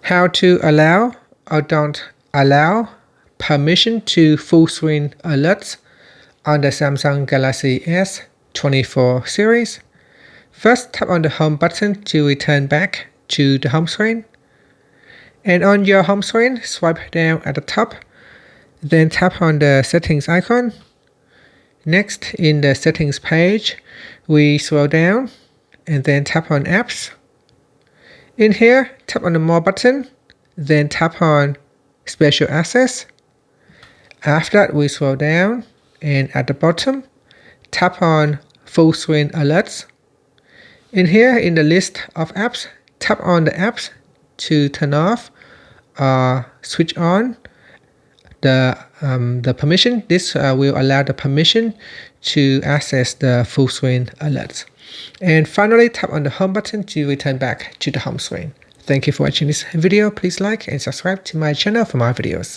How to allow or don't allow permission to full screen alerts on the Samsung Galaxy S24 series. First, tap on the home button to return back to the home screen. And on your home screen, swipe down at the top, then tap on the settings icon. Next, in the settings page, we scroll down and then tap on apps. In here, tap on the more button, then tap on special access. After that, we scroll down and at the bottom, tap on full screen alerts. In here, in the list of apps, tap on the apps to turn off or switch on the permission. This will allow the permission to access the full screen alerts. And finally, tap on the home button to return back to the home screen. Thank you for watching this video. Please like and subscribe to my channel for more videos.